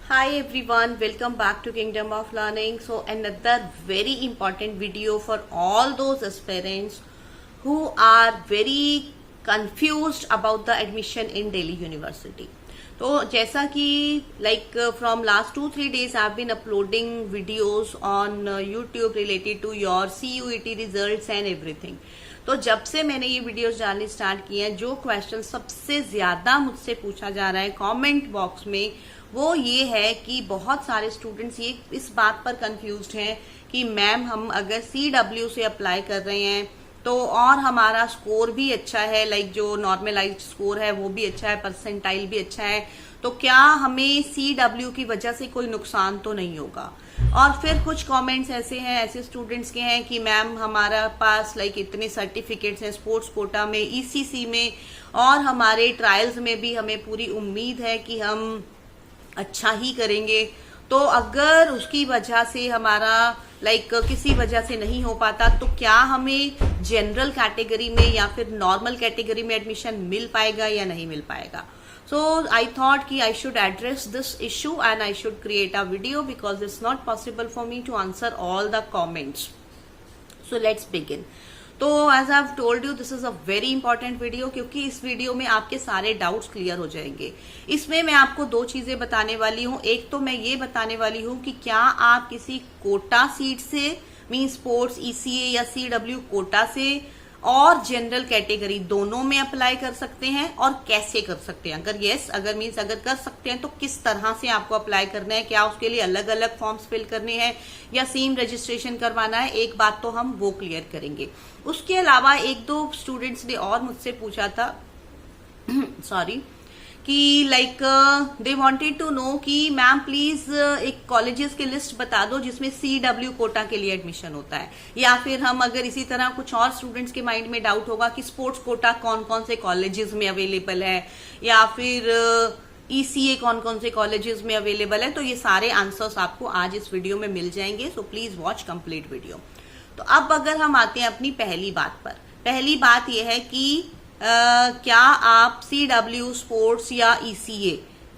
Hi everyone, welcome back to Kingdom of Learning. So another very important video for all those aspirants who are very confused about the admission in Delhi University. तो जैसा कि from last 2-3 days I've been uploading videos on YouTube related to your CUET results and everything. तो जब से मैंने ये videos डालनी start किए हैं, जो क्वेश्चन सबसे ज्यादा मुझसे पूछा जा रहा है कमेंट बॉक्स में वो ये है कि बहुत सारे स्टूडेंट्स ये इस बात पर कंफ्यूज्ड हैं कि मैम हम अगर CW से अप्लाई कर रहे हैं तो और हमारा स्कोर भी अच्छा है, जो नॉर्मलाइज्ड स्कोर है वो भी अच्छा है, परसेंटाइल भी अच्छा है, तो क्या हमें CW की वजह से कोई नुकसान तो नहीं होगा। और फिर कुछ कमेंट्स ऐसे स्टूडेंट्स के हैं कि मैम हमारा पास इतने सर्टिफिकेट्स हैं स्पोर्ट्स कोटा में, ECC में और हमारे ट्रायल्स में भी हमें पूरी उम्मीद है कि हम अच्छा ही करेंगे, तो अगर उसकी वजह से हमारा किसी वजह से नहीं हो पाता तो क्या हमें जनरल कैटेगरी में या फिर नॉर्मल कैटेगरी में एडमिशन मिल पाएगा या नहीं मिल पाएगा। So I thought कि I should address this issue and I should create a video because it's not possible for me to answer all the comments. So let's begin. तो as I have told you this is a very important video क्योंकि इस video में आपके सारे doubts clear हो जाएंगे। इसमें मैं आपको दो चीजें बताने वाली हूँ। एक तो मैं ये बताने वाली हूँ कि क्या आप किसी कोटा सीट से मीन स्पोर्ट्स ECA या CW कोटा से और जनरल कैटेगरी दोनों में अप्लाई कर सकते हैं और कैसे कर सकते हैं। अगर कर सकते हैं तो किस तरह से आपको अप्लाई करना है, क्या उसके लिए अलग अलग फॉर्म्स फिल करने हैं या सेम रजिस्ट्रेशन करवाना है, एक बात तो हम वो क्लियर करेंगे। उसके अलावा एक दो स्टूडेंट्स ने और मुझसे पूछा था सॉरी कि दे वांटेड टू नो कि मैम प्लीज एक कॉलेजेस की लिस्ट बता दो जिसमें CW कोटा के लिए एडमिशन होता है, या फिर हम अगर इसी तरह कुछ और स्टूडेंट्स के माइंड में डाउट होगा कि स्पोर्ट्स कोटा कौन कौन से कॉलेजेस में अवेलेबल है या फिर ECA कौन कौन से कॉलेजेस में अवेलेबल है, तो ये सारे आंसर्स आपको आज इस वीडियो में मिल जाएंगे। So please watch complete video. तो अब अगर हम आते हैं अपनी पहली बात पर, पहली बात यह है कि क्या आप CW स्पोर्ट्स या ECA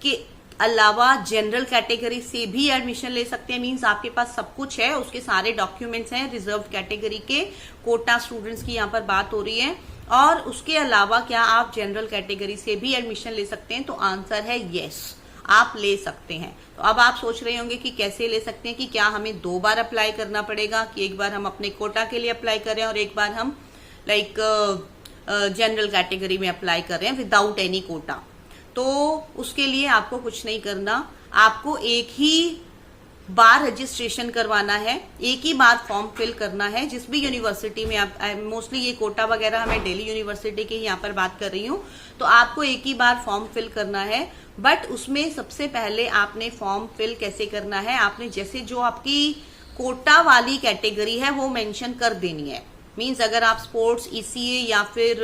के अलावा जनरल कैटेगरी से भी एडमिशन ले सकते हैं। मींस आपके पास सब कुछ है, उसके सारे डॉक्यूमेंट्स हैं, रिजर्व कैटेगरी के कोटा स्टूडेंट्स की यहाँ पर बात हो रही है, और उसके अलावा क्या आप जनरल कैटेगरी से भी एडमिशन ले सकते हैं, तो आंसर है यस, आप ले सकते हैं। तो अब आप सोच रहे होंगे कि कैसे ले सकते हैं, कि क्या हमें 2 बार अप्लाई करना पड़ेगा, कि एक बार हम अपने कोटा के लिए अप्लाई करें और एक बार हम जनरल कैटेगरी में अप्लाई कर रहे हैं विदाउट एनी कोटा। तो उसके लिए आपको कुछ नहीं करना, आपको एक ही बार रजिस्ट्रेशन करवाना है, एक ही बार फॉर्म फिल करना है जिस भी यूनिवर्सिटी में आप, मोस्टली ये कोटा वगैरह मैं दिल्ली यूनिवर्सिटी की यहाँ पर बात कर रही हूँ, तो आपको एक ही बार फॉर्म फिल करना है। बट उसमें सबसे पहले आपने फॉर्म फिल कैसे करना है, आपने जैसे जो आपकी कोटा वाली कैटेगरी है वो मेंशन कर देनी है। मीन्स अगर आप स्पोर्ट्स ECA या फिर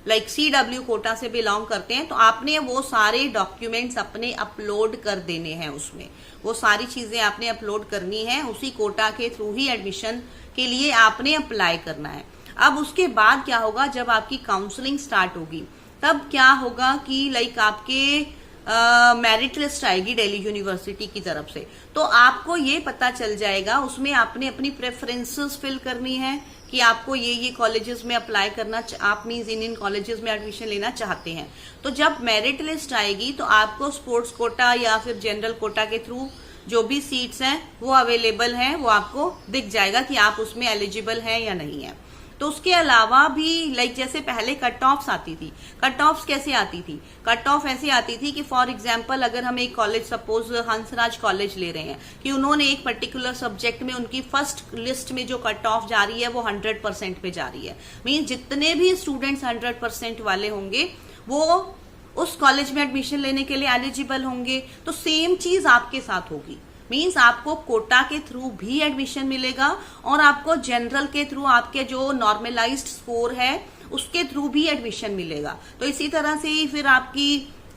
CW कोटा से बिलोंग करते हैं तो आपने वो सारे डॉक्यूमेंट्स अपने अपलोड कर देने हैं, उसमें वो सारी चीजें आपने अपलोड करनी है, उसी कोटा के थ्रू ही एडमिशन के लिए आपने अप्लाई करना है। अब उसके बाद क्या होगा, जब आपकी काउंसलिंग स्टार्ट होगी तब क्या होगा कि आपके मेरिट लिस्ट आएगी दिल्ली यूनिवर्सिटी की तरफ से, तो आपको ये पता चल जाएगा, उसमें आपने अपनी प्रेफरेंसेस फिल करनी है कि आपको ये कॉलेजेस में अप्लाई करना, आप मीन्स इन कॉलेजेस में एडमिशन लेना चाहते हैं। तो जब मेरिट लिस्ट आएगी तो आपको स्पोर्ट्स कोटा या फिर जनरल कोटा के थ्रू जो भी सीट्स हैं वो अवेलेबल हैं, वो आपको दिख जाएगा कि आप उसमें एलिजिबल हैं या नहीं है। तो उसके अलावा भी जैसे पहले कट ऑफ्स आती थी, कट ऑफ्स कैसे आती थी, कट ऑफ ऐसे आती थी कि फॉर एग्जांपल अगर हम एक कॉलेज सपोज हंसराज कॉलेज ले रहे हैं कि उन्होंने एक पर्टिकुलर सब्जेक्ट में उनकी फर्स्ट लिस्ट में जो कट ऑफ जा रही है वो 100% पे जा रही है, मीन जितने भी स्टूडेंट्स 100% वाले होंगे वो उस कॉलेज में एडमिशन लेने के लिए एलिजिबल होंगे। तो सेम चीज आपके साथ होगी, मीन्स आपको कोटा के थ्रू भी एडमिशन मिलेगा और आपको जनरल के थ्रू आपके जो नॉर्मलाइज्ड स्कोर है उसके थ्रू भी एडमिशन मिलेगा। तो इसी तरह से ही फिर आपकी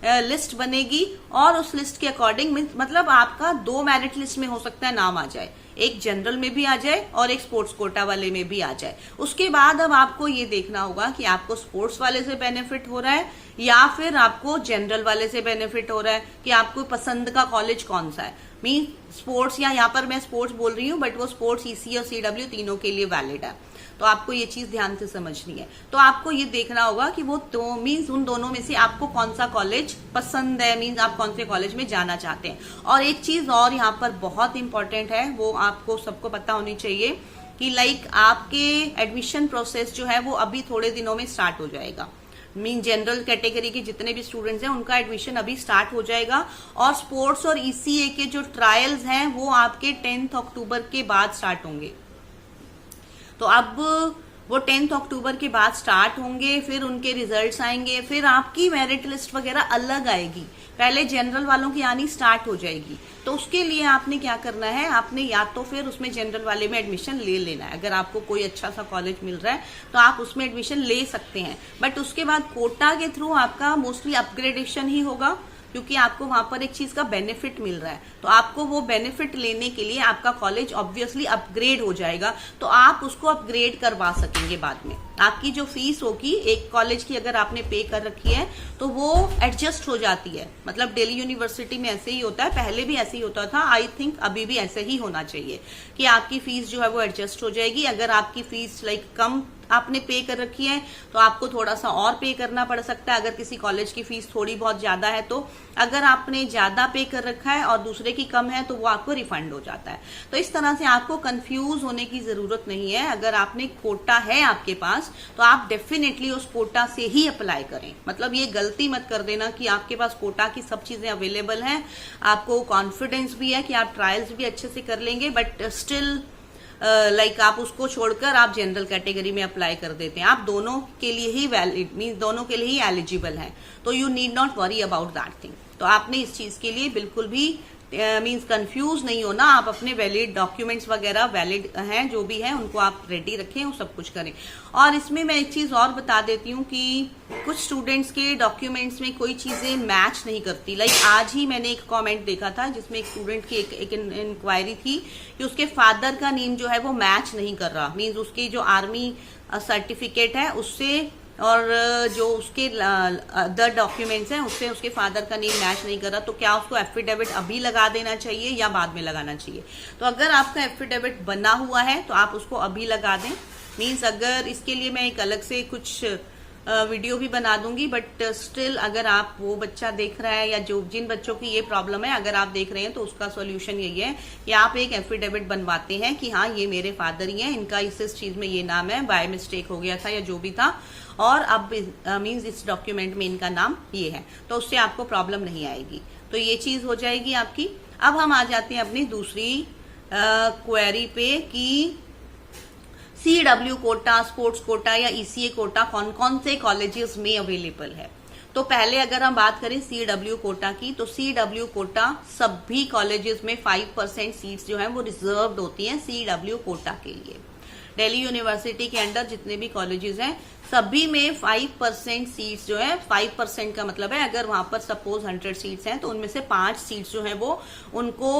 लिस्ट बनेगी और उस लिस्ट के अकॉर्डिंग मतलब आपका 2 मेरिट लिस्ट में हो सकता है नाम आ जाए, एक जनरल में भी आ जाए और एक स्पोर्ट्स कोटा वाले में भी आ जाए। उसके बाद अब आपको ये देखना होगा कि आपको स्पोर्ट्स वाले से बेनिफिट हो रहा है या फिर आपको जनरल वाले से बेनिफिट हो रहा है, कि आपको पसंद का कॉलेज कौन सा है। मीन स्पोर्ट्स, या यहाँ पर मैं स्पोर्ट्स बोल रही हूँ बट वो स्पोर्ट्स, ईसी और सीडब्ल्यू तीनों के लिए वैलिड है। तो आपको ये चीज ध्यान से समझनी है। तो आपको ये देखना होगा कि वो तो मीन्स उन दोनों में से आपको कौन सा कॉलेज पसंद है, मीन्स आप कौन से कॉलेज में जाना चाहते हैं। और एक चीज और यहाँ पर बहुत इंपॉर्टेंट है, वो आपको सबको पता होनी चाहिए कि लाइक आपके एडमिशन प्रोसेस जो है वो अभी थोड़े दिनों में स्टार्ट हो जाएगा। मीन जनरल कैटेगरी के जितने भी स्टूडेंट्स हैं उनका एडमिशन अभी स्टार्ट हो जाएगा, और स्पोर्ट्स और ईसीए के जो ट्रायल्स हैं वो आपके 10 अक्टूबर के बाद स्टार्ट होंगे। तो अब वो 10 अक्टूबर के बाद स्टार्ट होंगे, फिर उनके रिजल्ट्स आएंगे, फिर आपकी मेरिट लिस्ट वगैरह अलग आएगी। पहले जनरल वालों की आनी स्टार्ट हो जाएगी। तो उसके लिए आपने क्या करना है, आपने या तो फिर उसमें जनरल वाले में एडमिशन ले लेना है। अगर आपको कोई अच्छा सा कॉलेज मिल रहा है तो आप उसमें एडमिशन ले सकते हैं, बट उसके बाद कोटा के थ्रू आपका मोस्टली अपग्रेडेशन ही होगा, क्योंकि आपको वहां पर एक चीज का बेनिफिट मिल रहा है। तो आपको वो बेनिफिट लेने के लिए आपका कॉलेज ऑब्वियसली अपग्रेड हो जाएगा, तो आप उसको अपग्रेड करवा सकेंगे बाद में। आपकी जो फीस होगी एक कॉलेज की अगर आपने पे कर रखी है तो वो एडजस्ट हो जाती है। मतलब दिल्ली यूनिवर्सिटी में ऐसे ही होता है, पहले भी ऐसे ही होता था, आई थिंक अभी भी ऐसे ही होना चाहिए कि आपकी फीस जो है वो एडजस्ट हो जाएगी। अगर आपकी फीस लाइक कम आपने पे कर रखी है तो आपको थोड़ा सा और पे करना पड़ सकता है, अगर किसी कॉलेज की फीस थोड़ी बहुत ज्यादा है तो। अगर आपने ज्यादा पे कर रखा है और दूसरे की कम है तो वो आपको रिफंड हो जाता है। तो इस तरह से आपको कंफ्यूज होने की जरूरत नहीं है। अगर आपने कोटा है आपके पास तो आप डेफिनेटली उस कोटा से ही अप्लाई करें। मतलब ये गलती मत कर देना कि आपके पास कोटा की सब चीजें अवेलेबल हैं, आपको कॉन्फिडेंस भी है कि आप ट्रायल्स भी अच्छे से कर लेंगे, बट स्टिल लाइक आप उसको छोड़कर आप जनरल कैटेगरी में अप्लाई कर देते हैं। आप दोनों के लिए ही वैलिड, मीन दोनों के लिए ही एलिजिबल हैं, तो you need not worry about that thing. तो आपने इस चीज के लिए बिल्कुल भी मीन्स कंफ्यूज नहीं होना। आप अपने वैलिड डॉक्यूमेंट्स वगैरह वैलिड हैं जो भी हैं उनको आप रेडी रखें, वो सब कुछ करें। और इसमें मैं एक चीज और बता देती हूँ कि कुछ स्टूडेंट्स के डॉक्यूमेंट्स में कोई चीजें मैच नहीं करती। लाइक आज ही मैंने एक कमेंट देखा था जिसमें एक स्टूडेंट की एक इंक्वायरी थी कि उसके फादर का नेम जो है वो मैच नहीं कर रहा। मीन्स उसकी जो आर्मी सर्टिफिकेट है उससे और जो उसके अदर डॉक्यूमेंट्स हैं उससे उसके फादर का नेम मैच नहीं कर रहा। तो क्या उसको एफिडेविट अभी लगा देना चाहिए या बाद में लगाना चाहिए? तो अगर आपका एफिडेविट बना हुआ है तो आप उसको अभी लगा दें। मीन्स अगर इसके लिए मैं एक अलग से कुछ वीडियो भी बना दूंगी, बट स्टिल अगर आप वो बच्चा देख रहा है या जो जिन बच्चों की ये प्रॉब्लम है अगर आप देख रहे हैं तो उसका सॉल्यूशन यही है कि आप एक एफिडेविट बनवाते हैं कि हाँ ये मेरे फादर ही हैं, इनका इस चीज में ये नाम है, बाय मिस्टेक हो गया था या जो भी था, और अब मीन्स इस डॉक्यूमेंट में इनका नाम ये है, तो उससे आपको प्रॉब्लम नहीं आएगी। तो ये चीज हो जाएगी आपकी। अब हम आ जाते हैं अपनी दूसरी क्वेरी पे कि CW कोटा, स्पोर्ट्स कोटा या ECA कोटा कौन कौन से कॉलेजेस में अवेलेबल है। तो पहले अगर हम बात करें CW कोटा की, तो CW कोटा सभी कॉलेजेस में 5% सीट्स जो हैं वो रिजर्व्ड होती हैं CW कोटा के लिए। दिल्ली यूनिवर्सिटी के अंडर जितने भी कॉलेजेस हैं सभी में 5% सीट्स जो है, 5% का मतलब है अगर वहां पर सपोज 100 सीट्स हैं तो उनमें से 5 सीट्स जो है वो उनको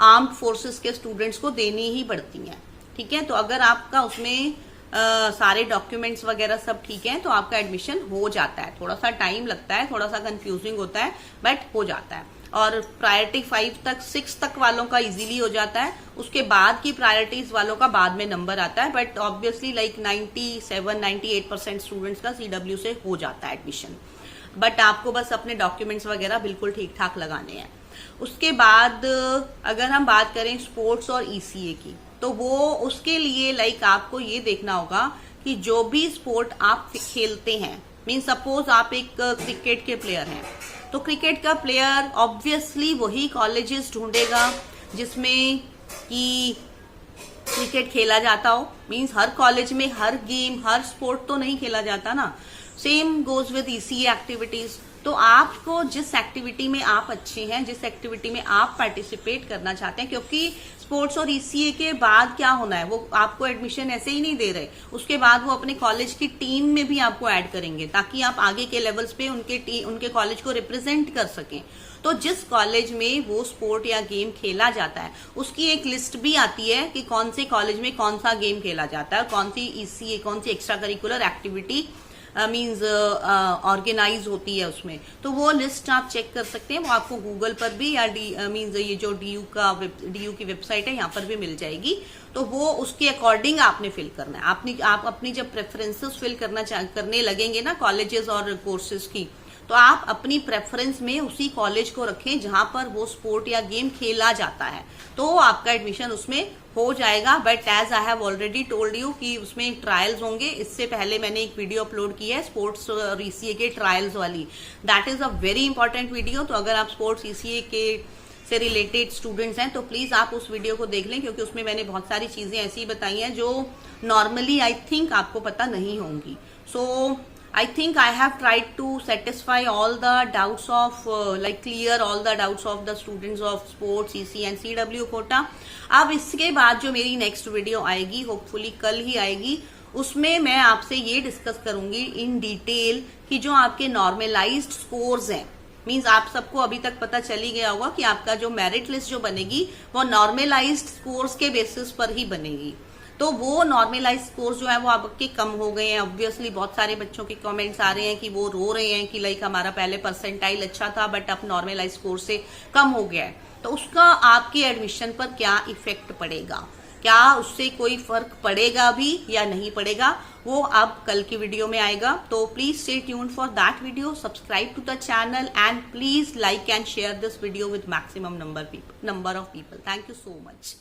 आर्म्ड फोर्सेस के स्टूडेंट्स को देनी ही पड़ती हैं। ठीक है, तो अगर आपका उसमें सारे डॉक्यूमेंट्स वगैरह सब ठीक है तो आपका एडमिशन हो जाता है। थोड़ा सा टाइम लगता है, थोड़ा सा कंफ्यूजिंग होता है, बट हो जाता है। और प्रायोरिटी 5 तक 6 तक वालों का इजीली हो जाता है, उसके बाद की प्रायोरिटीज वालों का बाद में नंबर आता है, बट ऑब्वियसली लाइक 97-98% स्टूडेंट्स का CW से हो जाता है एडमिशन। बट आपको बस अपने डॉक्यूमेंट्स वगैरह बिल्कुल ठीक ठाक लगाने हैं। उसके बाद अगर हम बात करें स्पोर्ट्स और ECA की, तो वो उसके लिए लाइक आपको ये देखना होगा कि जो भी स्पोर्ट आप खेलते हैं, मीन सपोज आप एक क्रिकेट के प्लेयर हैं, तो क्रिकेट का प्लेयर ऑब्वियसली वही कॉलेजेस ढूंढेगा जिसमें कि क्रिकेट खेला जाता हो। मीन्स हर कॉलेज में हर गेम हर स्पोर्ट तो नहीं खेला जाता ना। Same goes with ECA activities. तो आपको जिस एक्टिविटी में आप अच्छे हैं, जिस एक्टिविटी में आप पार्टिसिपेट करना चाहते हैं, क्योंकि स्पोर्ट्स और ईसीए के बाद क्या होना है, वो आपको एडमिशन ऐसे ही नहीं दे रहे, उसके बाद वो अपने कॉलेज की टीम में भी आपको ऐड करेंगे ताकि आप आगे के लेवल्स पे उनके कॉलेज को रिप्रेजेंट कर सकें। तो जिस कॉलेज में वो स्पोर्ट या गेम खेला जाता है उसकी एक लिस्ट भी आती है कि कौन से कॉलेज में कौन सा गेम खेला जाता है और कौन सी ईसीए, कौन सी extra curricular activity means organise होती है उसमें। तो वो लिस्ट आप चेक कर सकते हैं, वो आपको गूगल पर भी या मींस ये जो डीयू की वेबसाइट है यहाँ पर भी मिल जाएगी। तो वो उसके अकॉर्डिंग आपने फिल करना है। आप अपनी जब प्रेफरेंसेस फिल करने लगेंगे ना कॉलेजेस और कोर्सेज की, तो आप अपनी प्रेफरेंस में उसी कॉलेज को रखें जहां पर वो स्पोर्ट या गेम खेला जाता है, तो आपका एडमिशन उसमें हो जाएगा। But as I have already told you कि उसमें ट्रायल्स होंगे। इससे पहले मैंने एक वीडियो अपलोड की है स्पोर्ट्स और ईसीए के ट्रायल्स वाली, that is a very important video. तो अगर आप स्पोर्ट्स ईसीए के से रिलेटेड स्टूडेंट्स हैं तो प्लीज आप उस वीडियो को देख लें, क्योंकि उसमें मैंने बहुत सारी चीजें ऐसी बताई हैं जो नॉर्मली आई थिंक आपको पता नहीं होंगी। सो I think I have tried to satisfy all the doubts of clear all the doubts of the students of sports, EC and CW quota। अब इसके बाद जो मेरी नेक्स्ट वीडियो आएगी, होपफुली कल ही आएगी, उसमें मैं आपसे ये डिस्कस करूंगी इन डिटेल कि जो आपके नॉर्मलाइज्ड स्कोर्स हैं, मींस आप सबको अभी तक पता चल ही गया होगा कि आपका जो मेरिट लिस्ट जो बनेगी वो नॉर्मलाइज्ड स्कोर्स के बेसिस पर ही बनेगी। तो वो नॉर्मलाइज स्कोर्स जो है वो आपके कम हो गए हैं। ऑब्वियसली बहुत सारे बच्चों के कमेंट्स आ रहे हैं कि वो रो रहे हैं कि लाइक हमारा पहले परसेंटाइल अच्छा था बट अब नॉर्मलाइज स्कोर से कम हो गया है। तो उसका आपके एडमिशन पर क्या इफेक्ट पड़ेगा, क्या उससे कोई फर्क पड़ेगा भी या नहीं पड़ेगा, वो अब कल की वीडियो में आएगा। तो please stay tuned for that video, subscribe to the channel and please like and share this video with maximum number of people. Thank you so much.